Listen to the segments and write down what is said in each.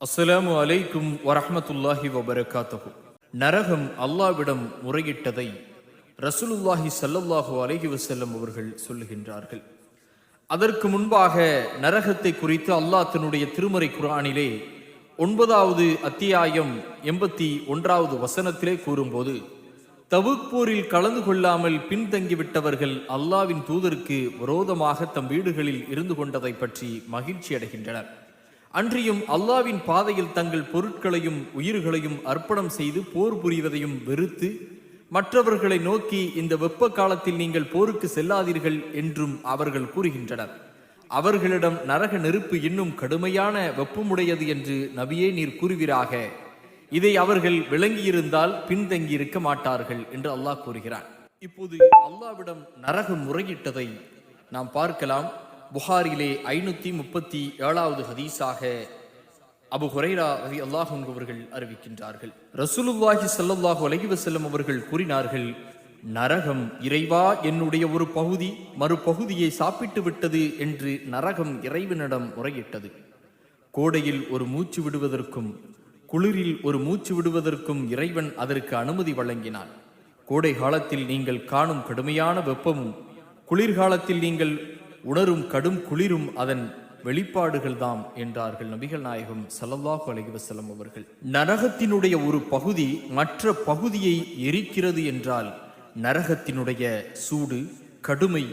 அஸ்ஸலாமு அலைக்கும் வரஹ்மத்துல்லாஹி வபரகாத்துஹு. நரகம் அல்லாஹ்விடம் முறையிட்டதை ரசூலுல்லாஹி ஸல்லல்லாஹு அலைஹி வஸல்லம் அவர்கள் சொல்லுகின்றார்கள். அதற்கு முன்பாக நரகத்தை குறித்து அல்லாஹ் தன்னுடைய திருமறை குர்ஆனிலே 9வது அத்தியாயம் 81வது வசனத்திலே கூறும்போது, தபூக் போரில் கலந்து கொள்ளாமல் பின்தங்கிவிட்டவர்கள் அல்லாஹ்வின் தூதருக்கு விரோதமாக தம் வீடுகளில் இருந்து கொண்டதை பற்றி மகிழ்ச்சி அடைகின்றனர். அன்றியும் அல்லாஹ்வின் பாதையில் தங்கள் பொருட்களையும் உயிர்களையும் அர்ப்பணம் செய்து போர் புரிவதையும் வெறுத்து மற்றவர்களை நோக்கி, இந்த வெப்ப காலத்தில் நீங்கள் போருக்கு செல்லாதீர்கள் என்றும் அவர்கள் கூறுகின்றனர். அவர்களிடம் நரக நெருப்பு இன்னும் கடுமையான வெப்பமுடையது என்று நபியே நீர் கூறுவீராக. இதை அவர்கள் விளங்கியிருந்தால் பின்தங்கி மாட்டார்கள் என்று அல்லாஹ் கூறுகிறான். இப்போது அல்லாஹ்விடம் நரகம் முறையிட்டதை நாம் பார்க்கலாம். புகாரிலே 537வது ஹதீஸாக அபு ஹுரைரா ரலியல்லாஹு அன்ஹு அவர்கள் அறிவிக்கின்றார்கள். ரசூலுல்லாஹி ஸல்லல்லாஹு அலைஹி வஸல்லம் அவர்கள் கூறினார்கள், நரகம் இறைவா என்னுடைய ஒரு பகுதி மறுபகுதியை சாப்பிட்டு விட்டது என்று நரகம் இறைவனிடம் முறையிட்டது. கோடையில் ஒரு மூச்சு விடுவதற்கும் குளிரில் ஒரு மூச்சு விடுவதற்கும் இறைவன் அதற்கு அனுமதி வழங்கினான். கோடை காலத்தில் நீங்கள் காணும் கடுமையான வெப்பமும் குளிர்காலத்தில் நீங்கள் உணரும் கடும் குளிரும் அதன் வெளிப்பாடுகள் தாம் என்றார்கள் நபிகள் நாயகம் ஸல்லல்லாஹு அலைஹி வஸல்லம் அவர்கள். நரகத்தினுடைய ஒரு பகுதி மற்ற பகுதியை எரிக்கிறது என்றால் நரகத்தினுடைய சூடு கடுமை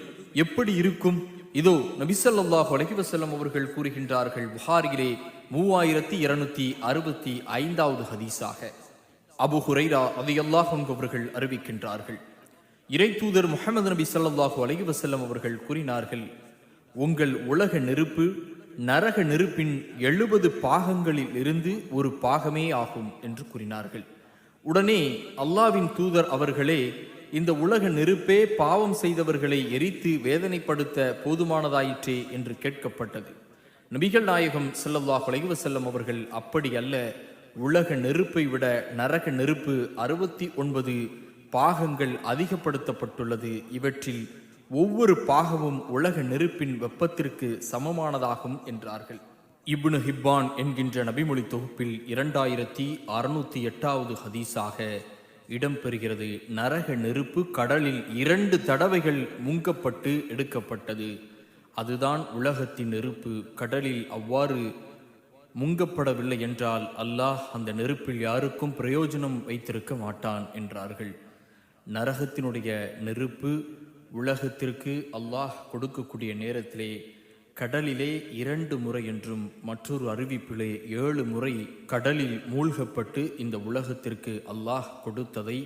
எப்படி இருக்கும்? இதோ நபி ஸல்லல்லாஹு அலைஹி வஸல்லம் அவர்கள் கூறுகின்றார்கள். புகாரியிலே 3265வது ஹதீஸாக அபு ஹுரைரா ரலியல்லாஹு அன்ஹு அவர்கள் அறிவிக்கின்றார்கள். இறை தூதர் முஹம்மது நபி ஸல்லல்லாஹு அலைஹி வஸல்லம் அவர்கள் கூறினார்கள், உங்கள் உலக நெருப்பு நரக நெருப்பின் 70 பாகங்களில் இருந்து ஒரு பாகமே ஆகும் என்று கூறினார்கள். உடனே அல்லாஹ்வின் தூதர் அவர்களே, இந்த உலக நெருப்பே பாவம் செய்தவர்களை எரித்து வேதனைப்படுத்த போதுமானதாயிற்றே என்று கேட்கப்பட்டது. நபிகள் நாயகம் ஸல்லல்லாஹு அலைஹி வஸல்லம் அவர்கள், அப்படி அல்ல, உலக நெருப்பை விட நரக நெருப்பு 69 பாகங்கள் அதிகப்படுத்தப்பட்டுள்ளது. இவற்றில் ஒவ்வொரு பாகமும் உலக நெருப்பின் வெப்பத்திற்கு சமமானதாகும் என்றார்கள். இப்னு ஹிப்பான் என்கின்ற நபிமொழி தொகுப்பில் 2608வது ஹதீஸாக இடம்பெறுகிறது. நரக நெருப்பு கடலில் 2 தடவைகள் முங்கப்பட்டு எடுக்கப்பட்டது. அதுதான் உலகத்தின் நெருப்பு. கடலில் அவ்வாறு முங்கப்படவில்லை என்றால் அல்லாஹ் அந்த நெருப்பில் யாருக்கும் பிரயோஜனம் வைத்திருக்க மாட்டான் என்றார்கள். நரகத்தினுடைய நெருப்பு உலகத்திற்கு அல்லாஹ் கொடுக்கக்கூடிய நேரத்திலே கடலிலே 2 முறை என்றும் மற்றொரு அறிவிப்பிலே 7 முறை கடலில் மூழ்கப்பட்டு இந்த உலகத்திற்கு அல்லாஹ் கொடுத்ததை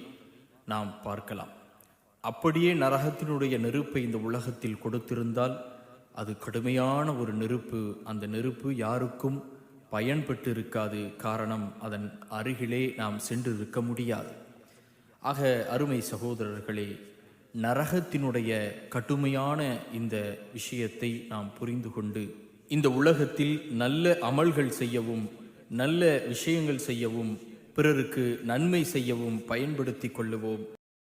நாம் பார்க்கலாம். அப்படியே நரகத்தினுடைய நெருப்பை இந்த உலகத்தில் கொடுத்திருந்தால் அது கடுமையான ஒரு நெருப்பு. அந்த நெருப்பு யாருக்கும் பயன்பட்டு இருக்காது. காரணம், அதன் அருகிலே நாம் சென்று இருக்க முடியாது. ஆக அருமை சகோதரர்களே, நரகத்தினுடைய கடுமையான இந்த விஷயத்தை நாம் புரிந்து கொண்டு இந்த உலகத்தில் நல்ல அமல்கள் செய்யவும் நல்ல விஷயங்கள் செய்யவும் பிறருக்கு நன்மை செய்யவும் பயன்படுத்தி கொள்ளுவோம்.